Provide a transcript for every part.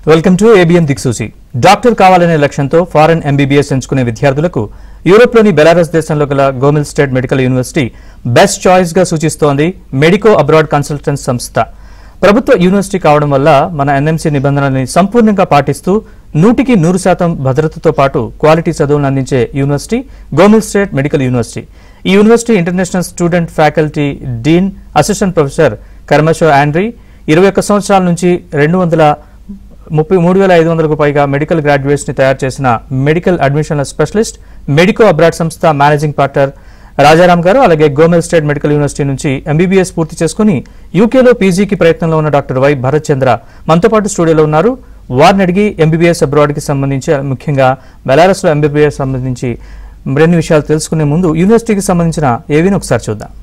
Welcome to ABN Diksuchi. Doctor కావాలనే లక్ష్యంతో foreign MBBS ఎంచుకునే విద్యార్థులకు యూరోప్లోని బెలారస్ దేశంలో గల Gomel State medical university best choice గా సూచిస్తోంది మెడికో అబ్రాడ్ కన్సల్టెన్స్ సంస్థ. ప్రభుత్వ యూనివర్సిటీ కావడం వల్ల మన ఎన్ఎంసీ నిబంధనల్ని సంపూర్ణంగా పాటిస్తూ 100% భద్రతతో పాటు క్వాలిటీ చదువులను అందించే university Gomel State medical University. ఈ university international student faculty dean assistant professor కర్మషో ఆండ్రీ 21 సంవత్సరాల నుంచి 233,500కు పైగా మెడికల్ గ్రాడ్యుయేట్స్ ని తయారు చేసిన మెడికల్ అడ్మిషన్ల స్పెషలిస్ట్ మెడికో అబ్రాడ్ సంస్థ మేనేజింగ్ పార్ట్నర్ రాజారాం గారు, అలాగే గోమెల్ స్టేట్ మెడికల్ యూనివర్సిటీ నుంచి ఎంబీబీఎస్ పూర్తి చేసుకుని యూకేలో పీజీకి ప్రయత్నంలో ఉన్న డాక్టర్ వై భరత్ చంద్ర మనతో పాటు స్టూడియోలో ఉన్నారు. వారిని అడిగి ఎంబీబీఎస్ అబ్రాడ్ కి సంబంధించి, ముఖ్యంగా బెలారస్ లో ఎంబీబీఎస్ సంబంధించి మరిన్ని విషయాలు తెలుసుకునే ముందు యూనివర్సిటీకి సంబంధించిన ఏవీని ఒకసారి చూద్దాం.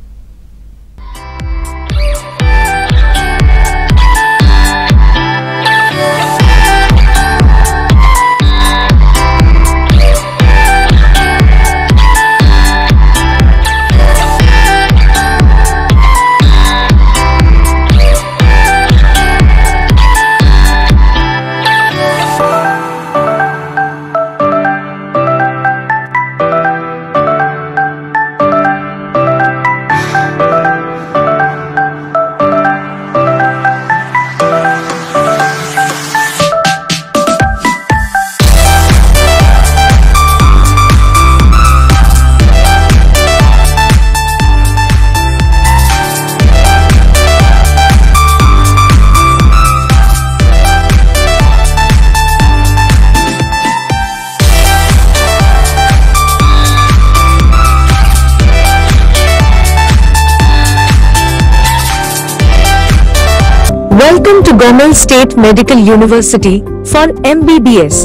Welcome to Gomehl State Medical University for MBBS.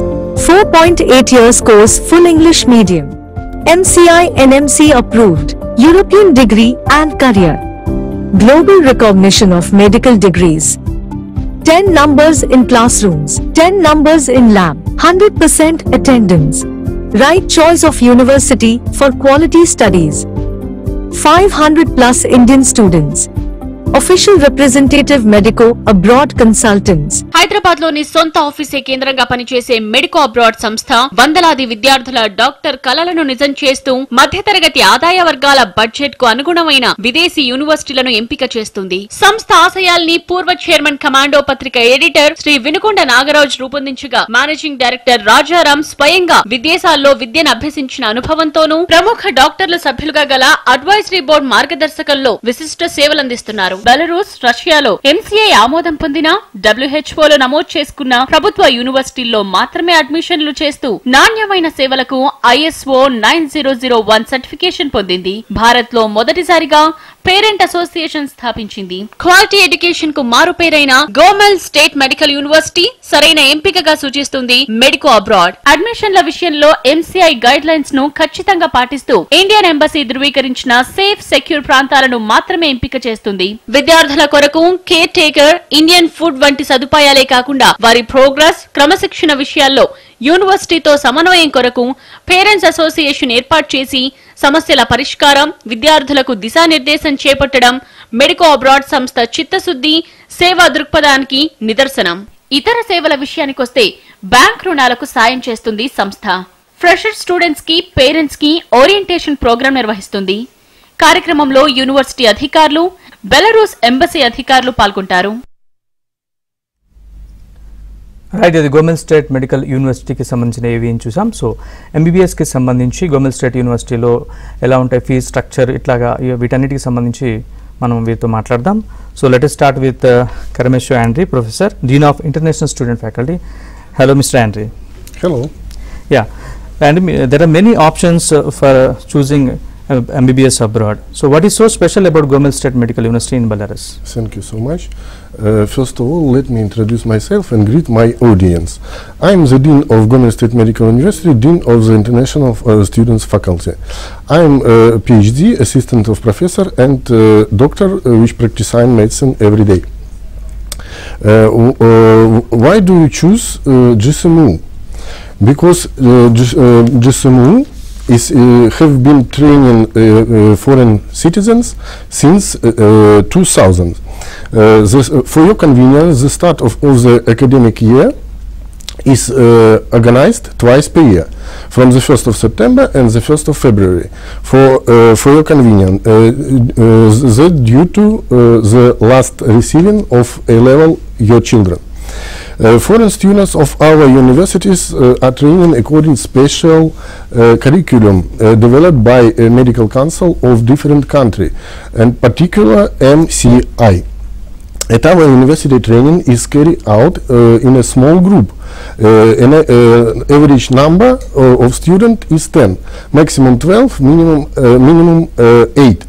4.8 years course, full English medium. MCI NMC approved. European degree and career. Global recognition of medical degrees. 10 numbers in classrooms. 10 numbers in lab. 100% attendance. Right choice of university for quality studies. 500 plus Indian students. Official representative Medico Abroad Consultants. Hyderabad లోని సొంత ఆఫీసే కేంద్రంగా పనిచేసే medico abroad సంస్థ వందలాది విద్యార్థుల doctor కలలను నిజం చేస్తూ మధ్యతరగతి ఆదాయ వర్గాల బడ్జెట్ కు అనుగుణమైన విదేశీ యూనివర్సిటీలను ఎంపిక చేస్తుంది. సంస్థ ఆశయాల్ని పూర్వ చైర్మన్ కమాండో పత్రిక ఎడిటర్ శ్రీ వినుకొండ నాగరాజ్ రూపొందించగా మేనేజింగ్ డైరెక్టర్ రాజారాం స్వయంగా విదేశాల్లో విద్యను అభ్యసించిన అనుభవంతోనూ ప్రముఖ డాక్టర్ల సభ్యులుగా గల అడ్వైజరీ బోర్డు మార్గదర్శకంలో విశిష్ట సేవలందిస్తున్నారు. బెలరూస్, రష్యాలో ఎంసీఐ ఆమోదం పొందిన, డబ్ల్యూహెచ్ఓలో నమోదు చేసుకున్న ప్రభుత్వ యూనివర్సిటీల్లో మాత్రమే అడ్మిషన్లు చేస్తూ నాణ్యమైన సేవలకు ISO 9001 సర్టిఫికేషన్ పొందింది. భారత్ లో మొదటిసారిగా పేరెంట్ అసోసియేషన్ స్థాపించింది. క్వాలిటీ ఎడ్యుకేషన్ కు మారుపేరైన గోమెల్ స్టేట్ మెడికల్ యూనివర్సిటీ సరైన ఎంపికగా సూచిస్తుంది మెడికో అబ్రాడ్. అడ్మిషన్ల విషయంలో ఎంసీఐ గైడ్ లైన్స్ ను ఖచ్చితంగా పాటిస్తూ ఇండియన్ ఎంబసీ ధృవీకరించిన సేఫ్, సెక్యూర్ ప్రాంతాలను మాత్రమే ఎంపిక చేస్తుంది. విద్యార్థుల కొరకు కేర్ టేకర్, ఇండియన్ ఫుడ్ వంటి సదుపాయాలే కాకుండా వారి ప్రోగ్రెస్, క్రమశిక్షణ విషయాల్లో యూనివర్సిటీతో సమన్వయం కొరకు పేరెంట్స్ అసోసియేషన్ ఏర్పాటు చేసి సమస్యల పరిష్కారం, విద్యార్థులకు దిశానిర్దేశం చేపట్టడం మెడికో అబ్రాడ్ సంస్థ చిత్తశుద్ధి, సేవా దృక్పథానికి నిదర్శనం. ఇతర సేవల విషయానికొస్తే బ్యాంక్ రుణాలకు సాయం చేస్తుంది సంస్థ. ఫ్రెషర్ స్టూడెంట్స్ కి, పేరెంట్స్ కి ఓరియంటేషన్ ప్రోగ్రాం నిర్వహిస్తుంది. కార్యక్రమంలో యూనివర్సిటీ అధికారులు, బెలరూస్ ఎంబసీ అధికారులు పాల్గొంటారు. రైట్, ఇది గోమెల్ స్టేట్ మెడికల్ యూనివర్సిటీకి సంబంధించిన ఏవి చూసాం. సో ఎంబీబీఎస్కి సంబంధించి గోమెల్ స్టేట్ యూనివర్సిటీలో ఎలా ఉంటాయి ఫీజ్ స్ట్రక్చర్, ఇట్లాగా వీటన్నిటికి సంబంధించి మనం వీరితో మాట్లాడదాం. So let us start with Karmesho Andri, Professor, Dean of International Student Faculty. Hello, Mr. Andri. Hello. Yeah, and there are many options for choosing MBBS abroad. So what is so special about Gomehl State Medical University in Belarus? Thank you so much. First of all, let me introduce myself and greet my audience. I am the Dean of Gomehl State Medical University, Dean of the International Students Faculty. I am a PhD, assistant of professor and doctor which practice medicine every day. Why do you choose GSMU? Because GSMU have been training foreign citizens since 2000. For your convenience, the start of the academic year is organized twice per year, from the 1st of September and the 1st of February. For your convenience, that due to the last receiving of A-level your children. Foreign students of our universities are training according to special curriculum developed by a medical council of different country, and particular MCI. At our university, training is carried out in a small group. An average number of students is 10, maximum 12, minimum 8.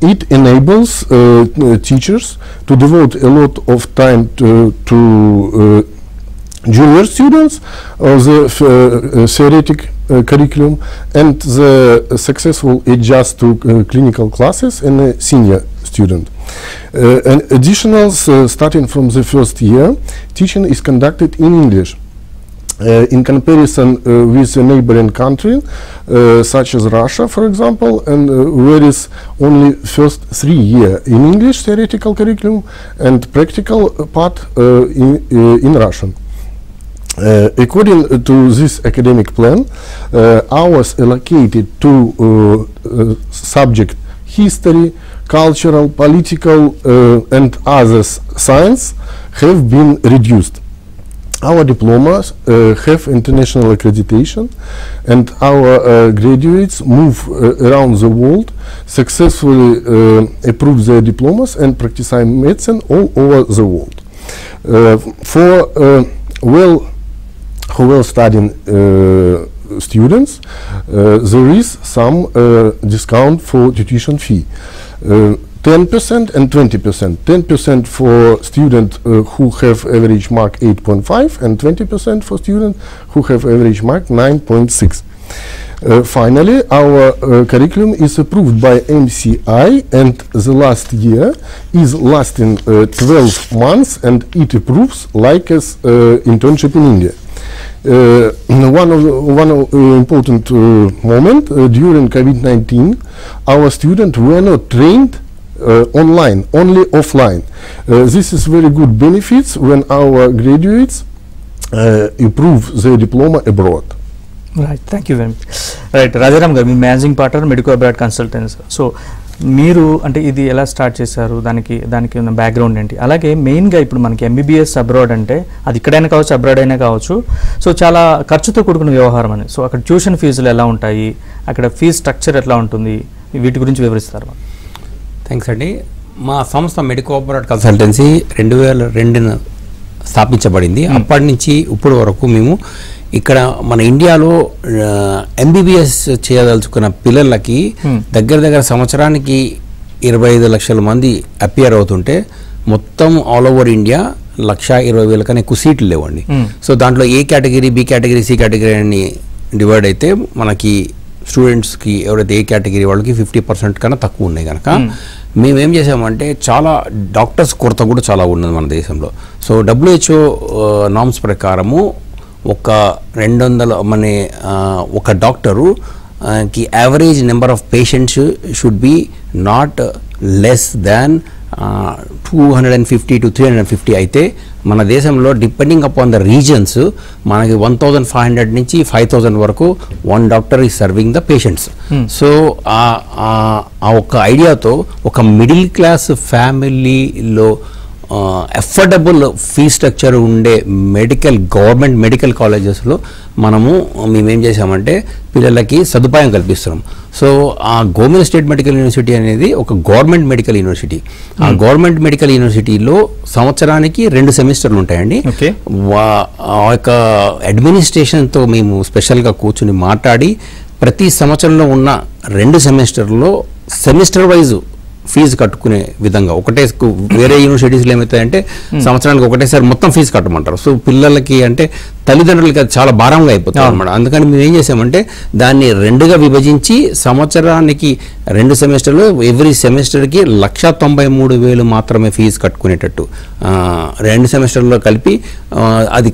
It enables teachers to devote a lot of time to junior students of the theoretic curriculum, and the successful adjust to clinical classes and a senior student. And additional, starting from the first year, teaching is conducted in English. In comparison with a neighboring country, such as Russia, for example, and where is only first 3 years in English theoretical curriculum and practical part in Russian. According to this academic plan, hours allocated to subject history, cultural, political, and other science have been reduced. Our diplomas have international accreditation, and our graduates move around the world, successfully approve their diplomas and practice medicine all over the world. For well-studying students, there is some discount for tuition fee. 10% and 20%. 10% for students who have average mark 8.5 and 20% for students who have average mark 9.6. Finally, our curriculum is approved by MCI, and the last year is lasting 12 months, and it approves like as internship in India. One important moment during COVID-19, our students were not trained online, only offline. This is very good benefits when our graduates improve their diploma abroad. Right, thank you very much. Right, Rajaram garu, మీ managing partner medico abroad consultants. So మీరు అంటే ఇది ఎలా start చేశారు, దానికి ఉన్న background ఏంటి? అలాగే మెయిన్గా ఇప్పుడు మనకి ఎంబీబీఎస్ అబ్రాడ్ అంటే అది ఇక్కడైనా కావచ్చు, అబ్రాడ్ అయినా కావచ్చు, సో చాలా ఖర్చుతో కూడుకున్న వ్యవహారం అని. సో అక్కడ ట్యూషన్ ఫీజులు ఎలా ఉంటాయి, అక్కడ ఫీజు స్ట్రక్చర్ ఎట్లా ఉంటుంది, వీటి గురించి వివరిస్తారు. థ్యాంక్స్ అండి. మా సంస్థ మెడికో అబ్రాడ్ కన్సల్టెన్సీ 2002 స్థాపించబడింది. అప్పటి నుంచి ఇప్పటి వరకు మేము ఇక్కడ మన ఇండియాలో ఎంబీబీఎస్ చేయదలుచుకున్న పిల్లలకి దగ్గర సంవత్సరానికి 25 లక్షల మంది అపియర్ అవుతుంటే, మొత్తం ఆల్ ఓవర్ ఇండియా 1,20,000 కన్నా ఎక్కువ సీట్లు లేవండి. సో దాంట్లో A category, B category, C category అని డివైడ్ అయితే మనకి స్టూడెంట్స్కి ఎవరైతే ఏ కేటగిరీ వాళ్ళకి 50% కన్నా తక్కువ ఉన్నాయి కనుక మేమేం చేసామంటే, చాలా డాక్టర్స్ కొరత కూడా చాలా ఉన్నది మన దేశంలో. సో WHO నామ్స్ ప్రకారము ఒక 200 ఒక డాక్టరు కి average number of patients should be not less than 250 to 350 అయితే మన దేశంలో డిపెండింగ్ అపాన్ ద రీజన్స్ మనకి 1,500 నుంచి 5,000 వరకు 1 doctor is serving the patients. So ఆ ఒక ఐడియాతో ఒక మిడిల్ క్లాస్ ఫ్యామిలీలో అఫోర్డబుల్ ఫీ స్ట్రక్చర్ ఉండే గవర్నమెంట్ మెడికల్ కాలేజెస్లో మేమేం చేసామంటే పిల్లలకి సదుపాయం కల్పిస్తున్నాం. సో ఆ గవర్నమెంట్ స్టేట్ మెడికల్ యూనివర్సిటీ అనేది ఒక గవర్నమెంట్ మెడికల్ యూనివర్సిటీ. ఆ గవర్నమెంట్ మెడికల్ యూనివర్సిటీలో సంవత్సరానికి 2 సెమిస్టర్లు ఉంటాయండి. ఆ యొక్క అడ్మినిస్ట్రేషన్తో మేము స్పెషల్గా కూర్చుని మాట్లాడి ప్రతి సంవత్సరంలో ఉన్న 2 సెమిస్టర్లో సెమిస్టర్ వైజ్ ఫీజు కట్టుకునే విధంగా ఒకటే వేరే యూనివర్సిటీస్లో ఏమవుతాయంటే సంవత్సరానికి ఒకటేసారి మొత్తం ఫీజు కట్టమంటారు. సో పిల్లలకి అంటే తల్లిదండ్రులకి అది చాలా భారంగా అయిపోతుంది అనమాట. అందుకని మేము ఏం చేసామంటే దాన్ని 2గా విభజించి సంవత్సరానికి 2 సెమిస్టర్లు, ఎవ్రీ సెమిస్టర్కి 1,93,000 మాత్రమే ఫీజు కట్టుకునేటట్టు 2 సెమిస్టర్లో కలిపి అది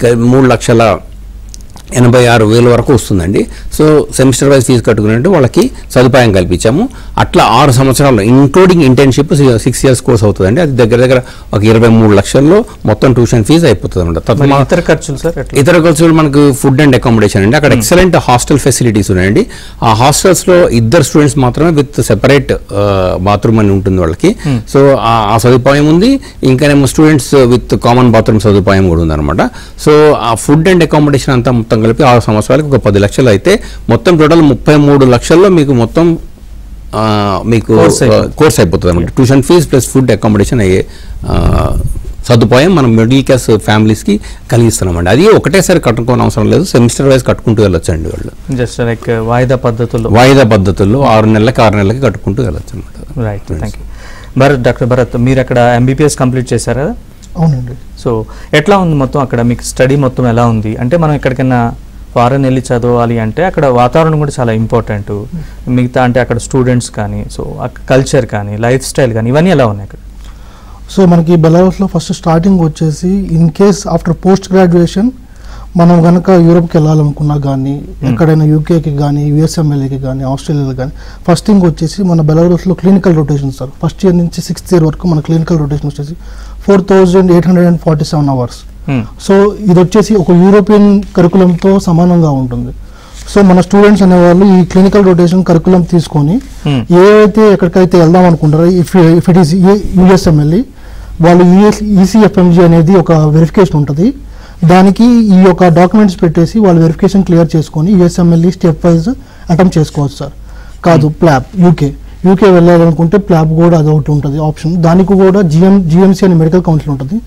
3,86,000 వరకు వస్తుందండి. సో సెమిస్టర్ వైజ్ ఫీజు కట్టుకునేట్టు వాళ్ళకి సదుపాయం కల్పించాము. అట్లా 6 సంవత్సరాలు ఇంక్లూడింగ్ ఇంటర్న్షిప్ 6 ఇయర్స్ కోర్స్ అవుతుందండి. అది దగ్గర ఒక 23 లక్షల్లో మొత్తం ట్యూషన్ ఫీజు అయిపోతుంది అనమాట. ఇతర ఖర్చులు మనకు ఫుడ్ అండ్ అకామిడేషన్ అండి. అక్కడ ఎక్సలెంట్ హాస్టల్ ఫెసిలిటీస్ ఉన్నాయండి. ఆ హాస్టల్స్లో 2 స్టూడెంట్స్ మాత్రమే విత్ సెపరేట్ బాత్రూమ్ అని ఉంటుంది వాళ్ళకి. సో ఆ సదుపాయం ఉంది. ఇంకానేమో స్టూడెంట్స్ విత్ కామన్ బాత్రూమ్ సదుపాయం కూడా ఉందన్నమాట. సో ఆ ఫుడ్ అండ్ అకామిడేషన్ అంతా మొత్తం కలిపి 6 సంవత్సరాలకు ఒక 10 లక్షలు అయితే మొత్తం టోటల్ 33 లక్షల్లో మీకు మొత్తం మీకు కోర్స్ అయిపోతుంది అనమాట. Tuition fee plus food accommodation అయ్యే సదుపాయం మనం మిడిల్ క్లాస్ ఫ్యామిలీస్కి కలిగిస్తున్నామండి. అది ఒకటేసారి కట్టుకోని అవసరం లేదు, సెమిస్టర్ వైజ్ కట్టుకుంటూ వెళ్ళొచ్చండి. వాళ్ళు జస్ట్ లైక్ వాయిదా పద్ధతుల్లో 6 నెలలకి కట్టుకుంటూ వెళ్ళొచ్చు అనమాట. Right, thank you. Doctor Bharat, మీరు అక్కడ ఎంబీబీఎస్ కంప్లీట్ చేశారా? అవునండి. సో ఎట్లా ఉంది మొత్తం అక్కడ మీకు స్టడీ మొత్తం ఎలా ఉంది? అంటే మనం ఎక్కడికైనా ఫారెన్ వెళ్ళి చదవాలి అంటే అక్కడ వాతావరణం కూడా చాలా ఇంపార్టెంట్. మిగతా అంటే అక్కడ స్టూడెంట్స్ కానీ, సో కల్చర్ కానీ, లైఫ్ స్టైల్ కానీ, ఇవన్నీ ఎలా ఉన్నాయి అక్కడ? సో మనకి బెలారస్లో ఫస్ట్ స్టార్టింగ్ వచ్చేసి in case after post graduation మనం కనుక యూరోప్కి వెళ్ళాలనుకున్నా కానీ, ఎక్కడైనా యూకేకి కానీ, యుఎస్ఎంఎల్ఏకి కానీ, ఆస్ట్రేలియాకి కానీ, ఫస్ట్ థింగ్ వచ్చేసి మన బెలారస్లో clinical rotation sir. First year నుంచి 6th ఇయర్ వరకు మన క్లినికల్ రొటేషన్ వచ్చేసి 4,847 అవర్స్. సో ఇది వచ్చేసి ఒక యూరోపియన్ కరికులంతో సమానంగా ఉంటుంది. సో మన స్టూడెంట్స్ అనేవాళ్ళు ఈ క్లినికల్ రొటేషన్ కరికులం తీసుకొని ఏవైతే ఎక్కడికైతే వెళ్దాం అనుకుంటారో, ఇఫ్ ఇట్ ఈస్ యుఎస్ఎంఎల్ఏ వాళ్ళు ఈసీఎఫ్ఎంజీ అనేది ఒక వెరిఫికేషన్ ఉంటుంది. దానికి ఈ యొక్క డాక్యుమెంట్స్ పెట్టేసి వాళ్ళు వెరిఫికేషన్ క్లియర్ చేసుకొని యుఎస్ఎంఎల్ఏ స్టెప్ వైజ్ అటెంప్ట్ చేసుకోవచ్చు సార్. కాదు ప్లాబ్ యూకే వెళ్ళాలనుకుంటే ప్లాబ్ కూడా అది ఒకటి ఉంటుంది ఆప్షన్. దానికి కూడా జిఎంసీ అనే మెడికల్ కౌన్సిల్ ఉంటుంది.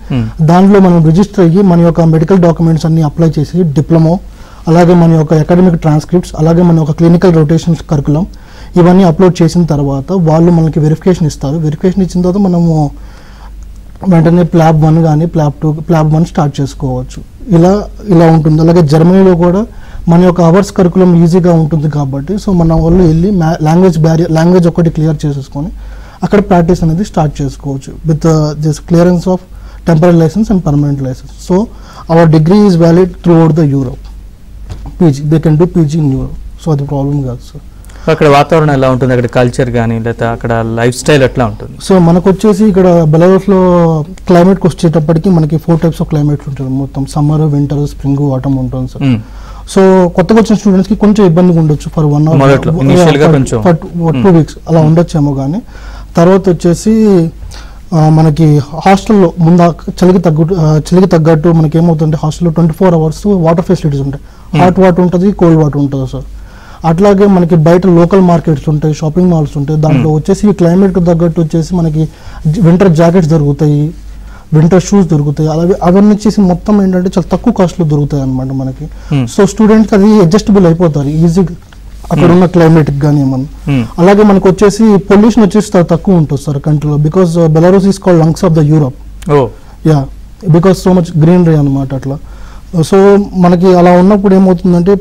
దాంట్లో మనం రిజిస్టర్ అయ్యి మన యొక్క మెడికల్ డాక్యుమెంట్స్ అన్ని అప్లై చేసి డిప్లొమా, అలాగే మన యొక్క అకాడమిక్ ట్రాన్స్క్రిప్ట్స్, అలాగే మన యొక్క క్లినికల్ రొటేషన్స్ కరికులం ఇవన్నీ అప్లోడ్ చేసిన తర్వాత వాళ్ళు మనకి వెరిఫికేషన్ ఇస్తారు. వెరిఫికేషన్ ఇచ్చిన తర్వాత మనము వెంటనే ప్లాబ్ 1 కానీ ప్లాబ్ 1 స్టార్ట్ చేసుకోవచ్చు. ఇలా ఉంటుంది. అలాగే జర్మనీలో కూడా మన యొక్క అవర్స్ కరికులం ఈజీగా ఉంటుంది కాబట్టి సో మన వాళ్ళు వెళ్ళి లాంగ్వేజ్ ఒకటి క్లియర్ చేసేసుకొని అక్కడ ప్రాక్టీస్ అనేది స్టార్ట్ చేసుకోవచ్చు with this clearance of temporary license and permanent license. So our degree is valid throughout the Europe. PG they can do PG in Europe. So అది problem కాదు sir. అక్కడ వాతావరణం ఎలా ఉంటుంది? అక్కడ కల్చర్ కానీ లేదా అక్కడ లైఫ్ స్టైల్ ఎట్లా ఉంటుంది? సో మనకు వచ్చేసి ఇక్కడ బెలారస్లో క్లైమేట్కి వచ్చేటప్పటికి మనకి 4 types ఆఫ్ క్లైమేట్స్ ఉంటుంది. మొత్తం సమ్మర్, వింటర్, స్ప్రింగ్, ఆటమ్ ఉంటుంది సార్. సో కొత్తగా వచ్చిన స్టూడెంట్స్కి కొంచెం ఇబ్బందిగా ఉండొచ్చు ఫర్ 1 hour 2 weeks అలా ఉండొచ్చేమో. కానీ తర్వాత వచ్చేసి మనకి హాస్టల్లో ముందు చలికి తగ్గట్టు మనకి ఏమవుతుందంటే హాస్టల్లో 24 hours వాటర్ ఫెసిలిటీస్ ఉంటాయి. హాట్ వాటర్ ఉంటుంది, కోల్డ్ వాటర్ ఉంటుంది సార్. అట్లాగే మనకి బయట లోకల్ మార్కెట్స్ ఉంటాయి, షాపింగ్ మాల్స్ ఉంటాయి. దాంట్లో వచ్చేసి క్లైమేట్కి తగ్గట్టు వచ్చేసి మనకి వింటర్ జాకెట్స్ దొరుకుతాయి, వింటర్ షూస్ దొరుకుతాయి. అలాగే అవన్నీ వచ్చేసి మొత్తం ఏంటంటే చాలా తక్కువ కాస్ట్లో దొరుకుతాయి అనమాట మనకి. సో స్టూడెంట్స్ అది అడ్జస్టబుల్ అయిపోతారు ఈజీగా అక్కడ ఉన్న క్లైమేట్కి కానీ ఏమన్నా. అలాగే మనకు వచ్చేసి పొల్యూషన్ వచ్చేసి తక్కువ ఉంటుంది సార్ కంట్రీలో. Because Belarus is called lungs of the Europe. Because so much greenery అనమాట అట్లా. సో మనకి అలా ఉన్నప్పుడు ఏమవుతుందంటే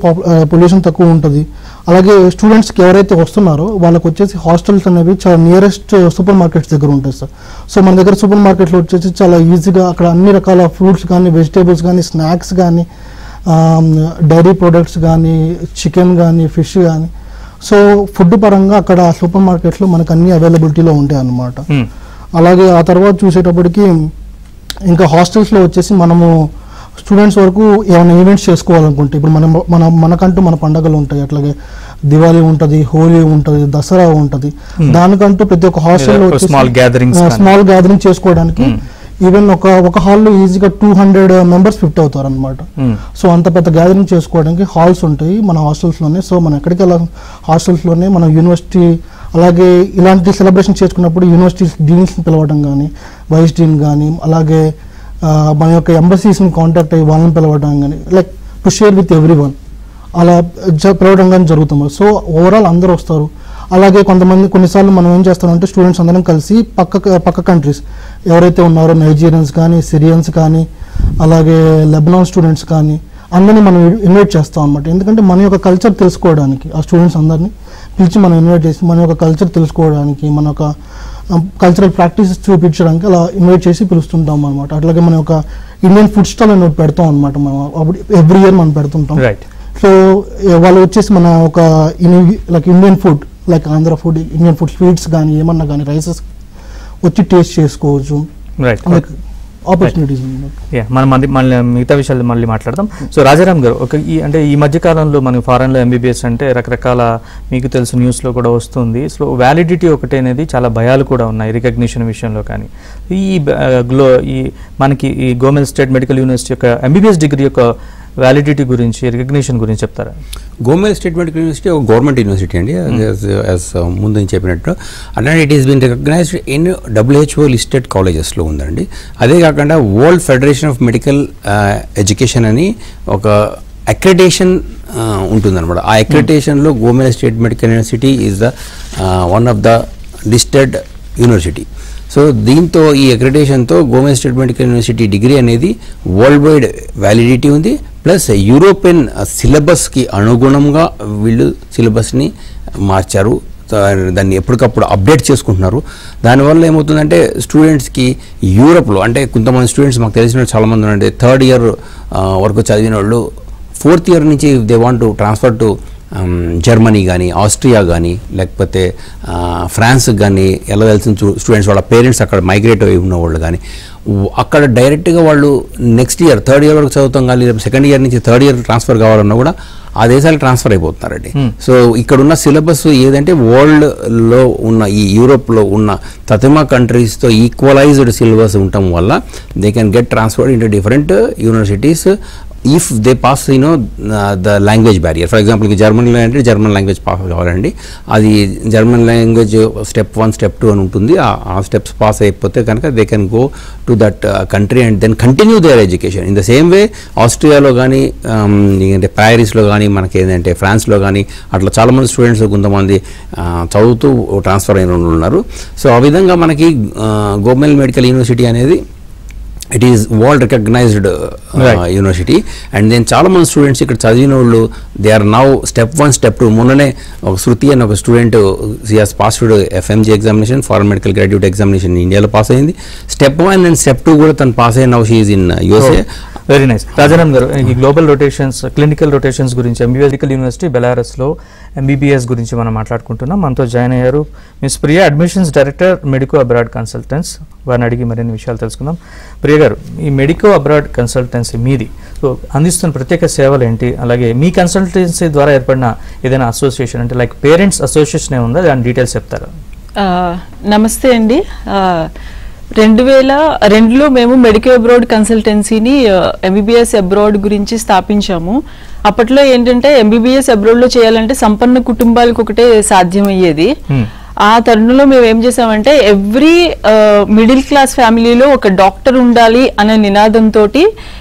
పొల్యూషన్ తక్కువ ఉంటుంది. అలాగే స్టూడెంట్స్కి ఎవరైతే వస్తున్నారో వాళ్ళకి వచ్చేసి హాస్టల్స్ అనేవి చాలా నియరెస్ట్ సూపర్ మార్కెట్స్ దగ్గర ఉంటాయి సార్. సో మన దగ్గర సూపర్ మార్కెట్లో వచ్చేసి చాలా ఈజీగా అక్కడ అన్ని రకాల ఫ్రూట్స్ కానీ, వెజిటేబుల్స్ కానీ, స్నాక్స్ కానీ, డైరీ ప్రొడక్ట్స్ కానీ, చికెన్ కానీ, ఫిష్ కానీ, సో ఫుడ్ పరంగా అక్కడ సూపర్ మార్కెట్లో మనకు అన్ని అవైలబిలిటీలో ఉంటాయి అన్నమాట. అలాగే ఆ తర్వాత చూసేటప్పటికి ఇంకా హాస్టల్స్లో వచ్చేసి మనము స్టూడెంట్స్ వరకు ఏమైనా ఈవెంట్స్ చేసుకోవాలనుకుంటే ఇప్పుడు మనకంటూ మన పండుగలు ఉంటాయి. అట్లాగే దివాళీ ఉంటుంది, హోలీ ఉంటుంది, దసరా ఉంటుంది. దానికంటూ ప్రతి ఒక్క హాస్టల్లో స్మాల్ గ్యాదరింగ్ చేసుకోవడానికి ఈవెన్ ఒక హాల్లో ఈజీగా 200 members ఫిట్ అవుతారు అనమాట. సో అంత పెద్ద గ్యాదరింగ్ చేసుకోవడానికి హాల్స్ ఉంటాయి మన హాస్టల్స్లోనే. సో మనం ఎక్కడికి వెళ్ళాలి హాస్టల్స్లోనే మన యూనివర్సిటీ అలాగే ఇలాంటి సెలబ్రేషన్ చేసుకున్నప్పుడు యూనివర్సిటీ డీన్స్ని పిలవడం కానీ, వైస్ డీన్ కానీ, అలాగే మన యొక్క ఎంబసీస్ని కాంటాక్ట్ అయ్యి వాళ్ళని పిలవడం కానీ, like to share with every one అలా పిలవడం కానీ జరుగుతుంది. సో ఓవరాల్ అందరూ వస్తారు. అలాగే కొన్నిసార్లు మనం ఏం చేస్తామంటే స్టూడెంట్స్ అందరం కలిసి పక్క కంట్రీస్ ఎవరైతే ఉన్నారో నైజీరియన్స్ కానీ, సిరియన్స్ కానీ, అలాగే లెబనాన్ స్టూడెంట్స్ కానీ అందరినీ మనం ఇన్వైట్ చేస్తాం అనమాట. ఎందుకంటే మన యొక్క కల్చర్ తెలుసుకోవడానికి ఆ స్టూడెంట్స్ అందరినీ పిలిచి మనం ఇన్వైట్ చేసి మన యొక్క కల్చర్ తెలుసుకోవడానికి, మన యొక్క కల్చరల్ ప్రాక్టీసెస్ చూపించడానికి అలా ఇన్వైట్ చేసి పిలుస్తుంటాం అనమాట. అట్లాగే మన యొక్క ఇండియన్ ఫుడ్ స్టాల్ అనేది పెడతాం అనమాట. మనం అప్పుడు ఎవ్రీ ఇయర్ మనం పెడుతుంటాం. సో వాళ్ళు వచ్చేసి మన ఒక like Indian food, like Andhra food, Indian food, sweets కానీ ఏమన్నా కానీ రైసెస్ వచ్చి టేస్ట్ చేసుకోవచ్చు. లైక్ ఆపర్చునిటీస్ మనం మళ్ళీ మిగతా విషయాలు మళ్ళీ మాట్లాడదాం. సో రాజారాం గారు, అంటే ఈ మధ్య కాలంలో మనకి ఫారెన్లో ఎంబీబీఎస్ అంటే రకరకాల మీకు తెలుసు న్యూస్లో కూడా వస్తుంది. సో వ్యాలిడిటీ ఒకటి అనేది చాలా భయాలు కూడా ఉన్నాయి రికగ్నిషన్ విషయంలో. కానీ మనకి ఈ గవర్నమెంట్ స్టేట్ మెడికల్ యూనివర్సిటీ యొక్క ఎంబీబీఎస్ డిగ్రీ యొక్క వ్యాలిడిటీ గురించి, రికగ్నిషన్ గురించి చెప్తారా? గవర్నమెంట్ స్టేట్ మెడికల్ యూనివర్సిటీ ఒక గవర్నమెంట్ యూనివర్సిటీ అండి, ముందు నేను చెప్పినట్టు. అంటే it is been recognized in WHO listed కాలేజెస్లో ఉందండి. అదే కాకుండా World Federation of Medical Education అని ఒక అక్రిడేషన్ ఉంటుందన్నమాట. ఆ అక్రిడేషన్లో government state medical university is the one of the listed university. So దీంతో ఈ అక్రిడేషన్తో government state medical university degree అనేది వరల్డ్ వైడ్ వ్యాలిడిటీ ఉంది. ప్లస్ యూరోపియన్ సిలబస్కి అనుగుణంగా వీళ్ళు సిలబస్ని మార్చారు, దాన్ని ఎప్పటికప్పుడు అప్డేట్ చేసుకుంటున్నారు. దానివల్ల ఏమవుతుందంటే స్టూడెంట్స్కి యూరోప్లో, అంటే కొంతమంది స్టూడెంట్స్ మాకు తెలిసిన చాలామంది ఉన్నారంటే 3rd ఇయర్ వరకు చదివిన వాళ్ళు 4th ఇయర్ నుంచి they want to transfer to Germany కానీ, ఆస్ట్రియా కానీ, లేకపోతే ఫ్రాన్స్ కానీ వెళ్ళవలసిన స్టూడెంట్స్ వాళ్ళ పేరెంట్స్ అక్కడ మైగ్రేట్ అయి ఉన్నవాళ్ళు కానీ అక్కడ డైరెక్ట్గా వాళ్ళు నెక్స్ట్ ఇయర్ 3rd ఇయర్ వరకు చదువుతాం కానీ, 2nd ఇయర్ నుంచి 3rd ఇయర్ ట్రాన్స్ఫర్ కావాలన్నా కూడా ఆ దేశాలకు ట్రాన్స్ఫర్ అయిపోతున్నారండి. సో ఇక్కడ ఉన్న సిలబస్ ఏదంటే వరల్డ్లో ఉన్న ఈ యూరోప్లో ఉన్న తతిమా కంట్రీస్తో ఈక్వలైజ్డ్ సిలబస్ ఉండటం వల్ల they can get transferred into different universities if they pass the language barrier. For example, జర్మనీలో అంటే జర్మన్ లాంగ్వేజ్ పాస్ కావాలండి. అది జర్మన్ లాంగ్వేజ్ స్టెప్ 1 స్టెప్ 2 అని ఉంటుంది. ఆ స్టెప్స్ పాస్ అయిపోతే కనుక they can go to that country and then continue their education. In the same way ఆస్ట్రియాలో కానీ, అంటే ప్యారిస్లో కానీ, మనకి ఏంటంటే ఫ్రాన్స్లో కానీ అట్లా చాలామంది స్టూడెంట్స్ కొంతమంది చదువుతూ ట్రాన్స్ఫర్ అయిన వాళ్ళు ఉన్నారు. సో ఆ విధంగా మనకి గవర్నమెంట్ మెడికల్ యూనివర్సిటీ అనేది it is world recognized university. And then చాలా మంది స్టూడెంట్స్ ఇక్కడ చదివిన వాళ్ళు they are now step 1 step 2. మొన్ననే ఒక శృతి అని ఒక student has passed FMG examination, foreign medical graduate examination ఇండియాలో పాస్ అయింది. స్టెప్ 1 అండ్ స్టెప్ 2 కూడా తను పాస్ అయిన now she is in USA. Very nice. Rajaram గారు, ఈ గ్లోబల్ రొటేషన్స్, క్లినికల్ రొటేషన్స్ గురించి మెడికల్ యూనివర్సిటీ బెలారస్లో MBBS గురించి మనం మాట్లాడుకుంటున్నాం. మనతో జాయిన్ అయ్యారు miss Priya, admissions director medico abroad consultants. వారిని అడిగి మరిన్ని విషయాలు తెలుసుకుందాం. ప్రియ గారు, ఈ మెడికో అబ్రాడ్ కన్సల్టెన్సీ మీది, సో అందిస్తున్న ప్రత్యేక సేవలు ఏంటి? అలాగే మీ కన్సల్టెన్సీ ద్వారా ఏర్పడిన ఏదైనా అసోసియేషన్ అంటే లైక్ పేరెంట్స్ అసోసియేషన్ ఏముందా, దాని డీటెయిల్స్ చెప్తారా? నమస్తే అండి. 2002లో మేము మెడికో అబ్రాడ్ కన్సల్టెన్సీని MBBS అబ్రాడ్ గురించి స్థాపించాము. అప్పట్లో ఏంటంటే MBBS అబ్రాడ్లో చేయాలంటే సంపన్న కుటుంబాలకు ఒకటే సాధ్యమయ్యేది. ఆ తరుణంలో మేము ఏం చేసామంటే ఎవ్రీ మిడిల్ క్లాస్ ఫ్యామిలీలో ఒక డాక్టర్ ఉండాలి అనే నినాదంతో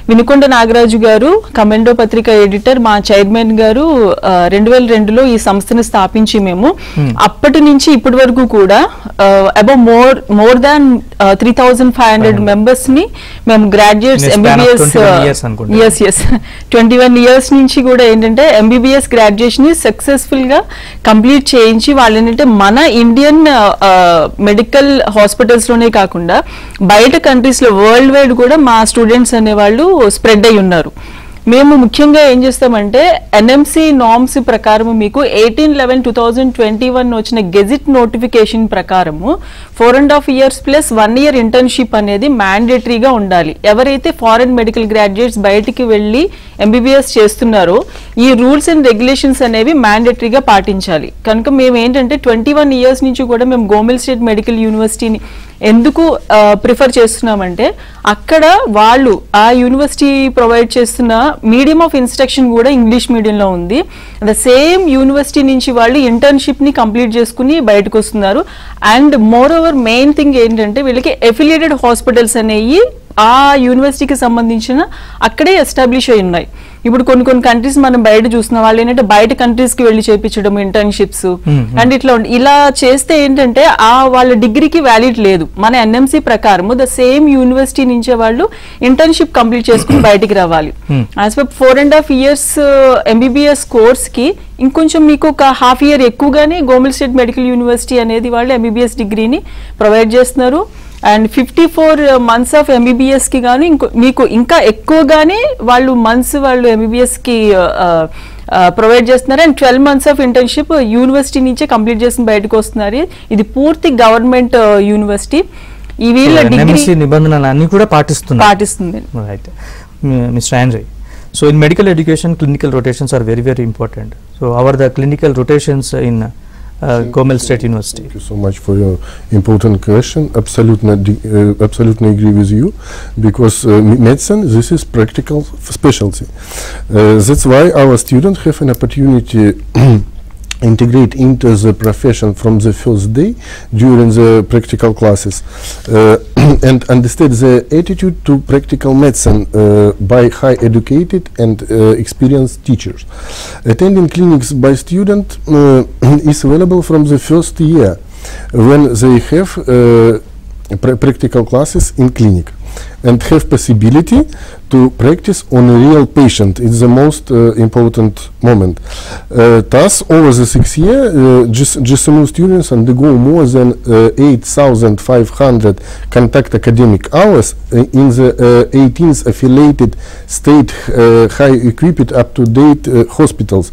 వినుకొండ నాగరాజు గారు, కమెండో పత్రిక ఎడిటర్, మా చైర్మన్ గారు 2002లో ఈ సంస్థను స్థాపించి మేము అప్పటి నుంచి ఇప్పటి వరకు కూడా అబౌవ్ మోర్ దాన్ 3,500 మెంబర్స్ ని మేము గ్రాడ్యుయేట్స్ MBBS 21 ఇయర్స్ నుంచి కూడా ఏంటంటే MBBS గ్రాడ్యుయేషన్ ని సక్సెస్ఫుల్ గా కంప్లీట్ చేయించి వాళ్ళు ఏంటంటే మన ఇండియన్ మెడికల్ హాస్పిటల్స్ లోనే కాకుండా బయట కంట్రీస్ లో వరల్డ్ వైడ్ కూడా మా స్టూడెంట్స్ అనేవాళ్ళు స్ప్రెడ్ అయి ఉన్నారు. మేము ముఖ్యంగా ఏం చేస్తామంటే NMC నార్మ్స్ ప్రకారము మీకు 18/11/2021 వచ్చిన గెజిట్ నోటిఫికేషన్ ప్రకారము 4.5 years ప్లస్ 1 year ఇంటర్న్షిప్ అనేది మ్యాండేటరీగా ఉండాలి. ఎవరైతే ఫారెన్ మెడికల్ గ్రాడ్యుయేట్స్ బయటికి వెళ్ళి MBBS చేస్తున్నారో ఈ రూల్స్ అండ్ రెగ్యులేషన్స్ అనేవి మ్యాండేటరీగా పాటించాలి. కనుక మేము ఏంటంటే 21 years నుంచి కూడా మేము గవర్నమెంట్ స్టేట్ మెడికల్ యూనివర్సిటీని ఎందుకు ప్రిఫర్ చేస్తున్నామంటే అక్కడ వాళ్ళు ఆ యూనివర్సిటీ ప్రొవైడ్ చేస్తున్న మీడియం ఆఫ్ ఇన్స్ట్రక్షన్ కూడా ఇంగ్లీష్ మీడియంలో ఉంది. ద సేమ్ యూనివర్సిటీ నుంచి వాళ్ళు ఇంటర్న్షిప్ ని కంప్లీట్ చేసుకుని బయటకు వస్తున్నారు. And more over main thing ఏంటంటే వీళ్ళకి ఎఫిలియేటెడ్ హాస్పిటల్స్ అనేవి ఆ యూనివర్సిటీకి సంబంధించిన అక్కడే ఎస్టాబ్లిష్ అయి ఉన్నాయి. ఇప్పుడు కొన్ని కంట్రీస్ మనం బయట చూస్తున్న వాళ్ళు ఏంటంటే బయట కంట్రీస్ కి వెళ్ళి చేయించడం ఇంటర్న్షిప్స్ అండ్ ఇలా చేస్తే ఏంటంటే ఆ వాళ్ళ డిగ్రీకి వ్యాలిడ్ లేదు. మన ఎన్ఎంసీ ప్రకారం ద సేమ్ యూనివర్సిటీ నుంచే వాళ్ళు ఇంటర్న్షిప్ కంప్లీట్ చేసుకుని బయటికి రావాలి. As per 4.5 years MBBS course కి ఇంకొంచెం మీకు ఒక హాఫ్ ఇయర్ ఎక్కువగానే గవర్నమెంట్ స్టేట్ మెడికల్ యూనివర్సిటీ అనేది వాళ్ళు ఎంబీబీఎస్ డిగ్రీని ప్రొవైడ్ చేస్తున్నారు. అండ్ 54 months ఆఫ్ ఎంబీబీఎస్ కి గాను మీకు ఇంకా ఎక్కువగానే వాళ్ళు ఎంబీబీఎస్ కి ప్రొవైడ్ చేస్తున్నారు. And 12 months of internship university నుంచే కంప్లీట్ చేసిన బయటకు వస్తున్నారు. ఇది పూర్తి గవర్నమెంట్ యూనివర్సిటీ. ఈ వీళ్ళ డిగ్రీ నిబంధనలు అన్ని కూడా పాటిస్తుంది. Right mister Andre. So in medical education, clinical rotations are very, very important. So how are the clinical rotations in Gomal State University? Thank you so much for your important question. Absolutely agree with you, because medicine, this is practical specialty. That's why our students have an opportunity integrate into the profession from the first day during the practical classes and understand the attitude to practical medicine by high educated and experienced teachers. Attending clinics by student is available from the first year when they have practical classes in clinic and have possibility to practice on a real patient. It's the most important moment. Thus, over the 6 years, GSMU students undergo more than 8,500 contact academic hours in the 18th affiliated state high-equipped up-to-date hospitals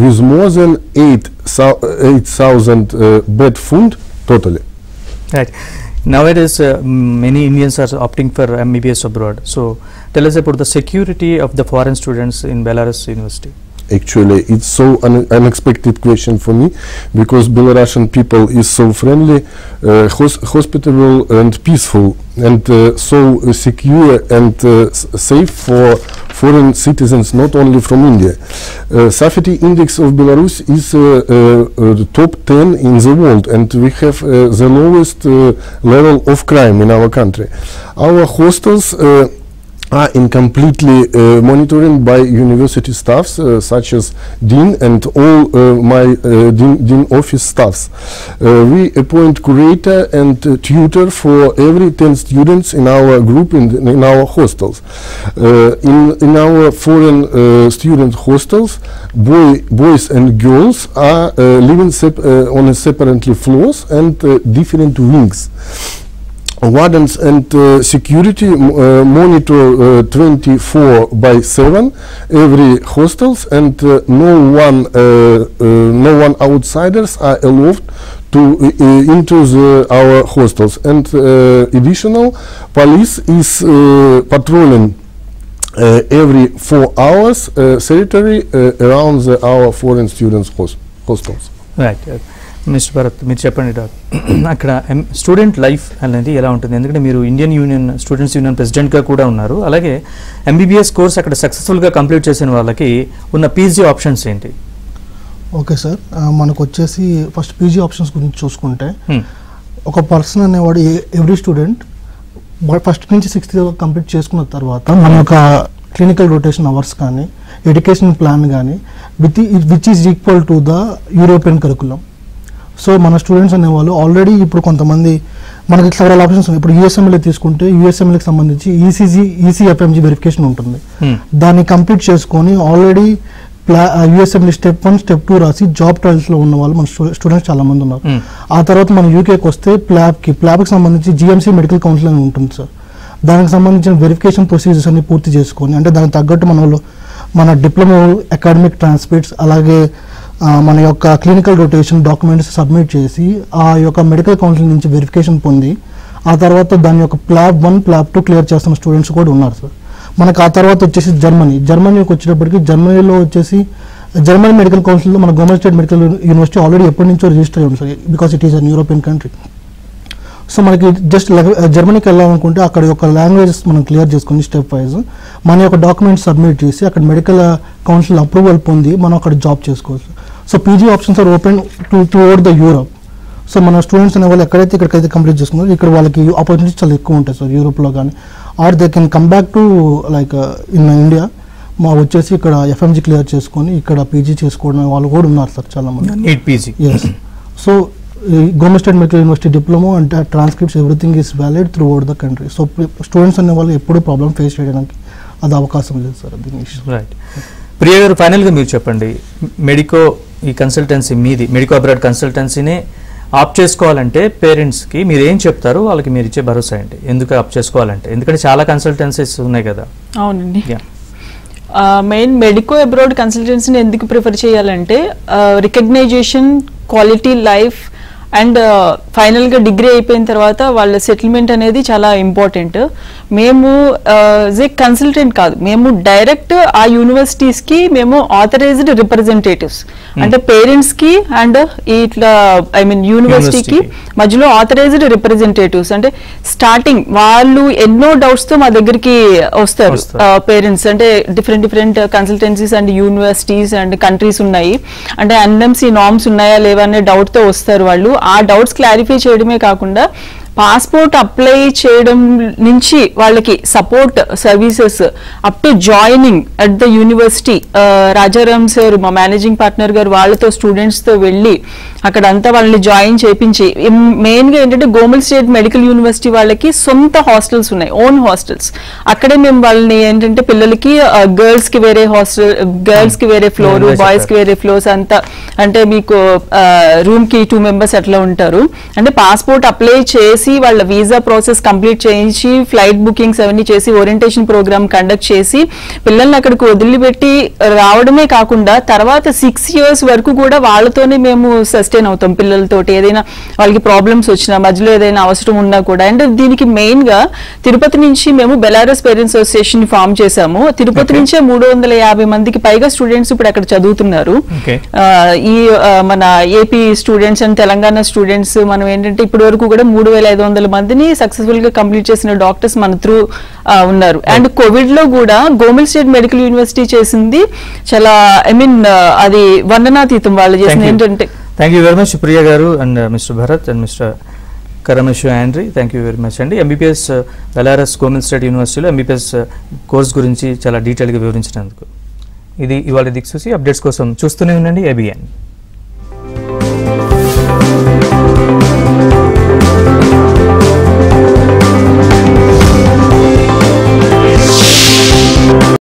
with more than 8,000 bed fund totally. Right. Nowadays, many Indians are opting for MBBS abroad. So, tell us about the security of the foreign students in Belarus University. Actually, it's so unexpected question for me, because Belarusian people is so friendly, hospitable and peaceful, and so secure and safe for foreign citizens, not only from India. Safety index of Belarus is top 10 in the world, and we have the lowest level of crime in our country. Our hostels are completely monitored by university staffs such as Dean and all my Dean office staffs. We appoint curator and tutor for every 10 students in our group in our hostels. In our foreign student hostels, boys and girls are living on a separately floors and different wings. Wardens and security monitor 24/7 every hostels, and no one outsiders are allowed to into our hostels. And additional police is patrolling every 4 hours territory around our foreign students hostels. Right. Mister Bharat, మీరు చెప్పండి doctor, అక్కడ student life అనేది ఎలా ఉంటుంది? ఎందుకంటే మీరు Indian union students union ప్రెసిడెంట్గా కూడా ఉన్నారు. అలాగే ఎంబీబీఎస్ కోర్స్ అక్కడ సక్సెస్ఫుల్గా కంప్లీట్ చేసిన వాళ్ళకి ఉన్న పీజీ ఆప్షన్స్ ఏంటి? ఓకే సార్, మనకు వచ్చేసి ఫస్ట్ పీజీ ఆప్షన్స్ గురించి చూసుకుంటే, ఒక పర్సన్ అనేవాడు ఎవ్రీ స్టూడెంట్ ఫస్ట్ నుంచి 6th కంప్లీట్ చేసుకున్న తర్వాత మన యొక్క క్లినికల్ రొటేషన్ అవర్స్ కానీ ఎడ్యుకేషన్ ప్లాన్ కానీ which is equal to the European curriculum. So మన స్టూడెంట్స్ అనేవాళ్ళు ఆల్రెడీ ఇప్పుడు కొంతమంది మనకి సెవరల్ ఆప్షన్స్ ఉన్నాయి. ఇప్పుడు యూఎస్ఎంఎల్ఏ తీసుకుంటే యూఎస్ఎంఎల్ఏకి సంబంధించి ఈసీఎఫ్ఎంజీ వెరిఫికేషన్ ఉంటుంది. దాన్ని కంప్లీట్ చేసుకొని ఆల్రెడీ యూఎస్ఎంఎల్ఏ స్టెప్ 1 స్టెప్ 2 రాసి జాబ్ ట్రయల్స్లో ఉన్న వాళ్ళు మన స్టూడెంట్స్ చాలా మంది ఉన్నారు. ఆ తర్వాత మన యూకేకి వస్తే ప్లాబ్కి సంబంధించి జిఎంసీ మెడికల్ కౌన్సిల్ అని ఉంటుంది సార్. దానికి సంబంధించిన వెరిఫికేషన్ ప్రొసీజర్స్ అన్ని పూర్తి చేసుకొని, అంటే దానికి తగ్గట్టు మన డిప్లొమా అకాడమిక్ ట్రాన్స్క్రిప్ట్స్ అలాగే మన యొక్క క్లినికల్ రొటేషన్ డాక్యుమెంట్స్ సబ్మిట్ చేసి ఆ యొక్క మెడికల్ కౌన్సిల్ నుంచి వెరిఫికేషన్ పొంది ఆ తర్వాత దాని యొక్క ప్లాబ్ 1 ప్లాబ్ 2 క్లియర్ చేస్తున్న స్టూడెంట్స్ కూడా ఉన్నారు సార్. మనకు ఆ తర్వాత వచ్చేసి జర్మనీకి వచ్చేటప్పటికి జర్మనీలో వచ్చేసి జర్మనీ మెడికల్ కౌన్సిల్లో మన government state medical university already ఎప్పటి నుంచో రిజిస్టర్ అయ్యి ఉంది sir, because it is an European country. So మనకి జస్ట్ జర్మనీకి వెళ్ళాలనుకుంటే అక్కడ యొక్క లాంగ్వేజెస్ మనం క్లియర్ చేసుకుని స్టెప్ వైజ్ మన యొక్క డాక్యుమెంట్స్ సబ్మిట్ చేసి అక్కడ మెడికల్ కౌన్సిల్ అప్రూవల్ పొంది మనం అక్కడ జాబ్ చేసుకోవచ్చు. So PG options are open toward the Europe. So మన స్టూడెంట్స్ అనే వాళ్ళు ఇక్కడైతే కంప్లీట్ చేసుకున్నారో ఇక్కడ వాళ్ళకి ఆపర్చునిటీస్ చాలా ఎక్కువ ఉంటాయి సార్ యూరోప్లో కానీ, are they can come back to like in India. వచ్చేసి ఇక్కడ FMG క్లియర్ చేసుకొని ఇక్కడ పీజీ చేసుకోవడం వాళ్ళు కూడా ఉన్నారు సార్ చాలా మంది. NEET PG. Yes. So government state medical university diploma అంటే transcripts everything is valid throughout the country. So students అనే వాళ్ళు ఎప్పుడు ప్రాబ్లమ్ ఫేస్ చేయడానికి అది అవకాశం లేదు సార్. రైట్. ప్రియ గారు, ఫైనల్గా మీరు చెప్పండి, మెడికో ఈ కన్సల్టెన్సీ మీది, మెడికో అబ్రాడ్ కన్సల్టెన్సీనే ఆప్ చేసుకోవాలంటే పేరెంట్స్కి మీరు ఏం చెప్తారు, వాళ్ళకి మీరు ఇచ్చే భరోసా ఏంటి, ఎందుకు ఆప్ చేసుకోవాలంటే? ఎందుకంటే చాలా కన్సల్టెన్సీస్ ఉన్నాయి కదా. అవునండి. మెయిన్ మెడికో అబ్రాడ్ కన్సల్టెన్సీని ఎందుకు ప్రిఫర్ చేయాలంటే రికగ్నైజేషన్, క్వాలిటీ లైఫ్ అండ్ ఫైనల్గా డిగ్రీ అయిపోయిన తర్వాత వాళ్ళ సెటిల్మెంట్ అనేది చాలా ఇంపార్టెంట్. మేము కన్సల్టెంట్ కాదు, మేము డైరెక్ట్ ఆ యూనివర్సిటీస్కి మేము ఆథరైజ్డ్ రిప్రజెంటేటివ్స్, అంటే పేరెంట్స్కి అండ్ ఇట్లా యూనివర్సిటీకి మధ్యలో ఆథరైజ్డ్ రిప్రజెంటేటివ్స్. అంటే స్టార్టింగ్ వాళ్ళు ఎన్నో డౌట్స్తో మా దగ్గరికి వస్తారు పేరెంట్స్. అంటే different consultancies and universities and countries ఉన్నాయి, అంటే NMC నార్మ్స్ ఉన్నాయా లేవా అనే డౌట్తో వస్తారు వాళ్ళు. ఆ డౌట్స్ క్లారిఫై చేయడమే కాకుండా పాస్పోర్ట్ అప్లై చేయడం నుంచి వాళ్ళకి support services up to joining at the university. Rajaram sir మా మేనేజింగ్ పార్ట్నర్ గారు వాళ్ళతో స్టూడెంట్స్తో వెళ్ళి అక్కడ అంతా వాళ్ళని జాయిన్ చేయించి, మెయిన్గా ఏంటంటే గవర్నమెంట్ స్టేట్ మెడికల్ యూనివర్సిటీ వాళ్ళకి సొంత హాస్టల్స్ ఉన్నాయి, ఓన్ హాస్టల్స్. అక్కడే మేము వాళ్ళని ఏంటంటే పిల్లలకి గర్ల్స్కి వేరే హాస్టల్, గర్ల్స్కి వేరే ఫ్లోర్, బాయ్స్కి వేరే ఫ్లోర్స్ అంతా, అంటే మీకు రూమ్కి 2 members అట్లా ఉంటారు. అంటే పాస్పోర్ట్ అప్లై చేసి వాళ్ళ వీసా ప్రాసెస్ కంప్లీట్ చేయించి ఫ్లైట్ బుకింగ్స్ అవన్నీ చేసి ఓరియంటేషన్ ప్రోగ్రామ్ కండక్ట్ చేసి పిల్లల్ని అక్కడికి వదిలిపెట్టి రావడమే కాకుండా తర్వాత 6 years వరకు కూడా వాళ్ళతోనే మేము సస్టైన్ అవుతాం పిల్లలతోటి. ఏదైనా వాళ్ళకి ప్రాబ్లమ్స్ వచ్చినా, మధ్యలో ఏదైనా అవసరం ఉన్నా కూడా. అండ్ దీనికి మెయిన్ గా తిరుపతి నుంచి మేము బెలారస్ పేరెంట్స్ అసోసియేషన్ ఫామ్ చేశాము. తిరుపతి నుంచే 350 మందికి పైగా స్టూడెంట్స్ ఇప్పుడు అక్కడ చదువుతున్నారు. ఈ మన AP students and Telangana students మనం ఏంటంటే ఇప్పటి వరకు కూడా 3500 మందిని సక్సెస్ఫుల్ గా కంప్లీట్ చేసిన డాక్టర్స్ మన త్రూ ఉన్నారు. అండ్ కోవిడ్ లో కూడా గవర్నమెంట్ స్టేట్ మెడికల్ యూనివర్సిటీ చేసింది చాలా అది వందనాతీతం. వాళ్ళు చేసింది ఏంటంటే. Thank you very much Priya garu and mister Bharat and mister కరమేష్ Andrei. Thank you very much అండి. MBBS బెలారస్ గవర్నమెంట్ స్టేట్ యూనివర్సిటీలో MBBS కోర్స్ గురించి చాలా డీటెయిల్గా వివరించినందుకు. ఇది ఇవాళ దిక్సూచి. అప్డేట్స్ కోసం చూస్తూనే ఉండండి ABN.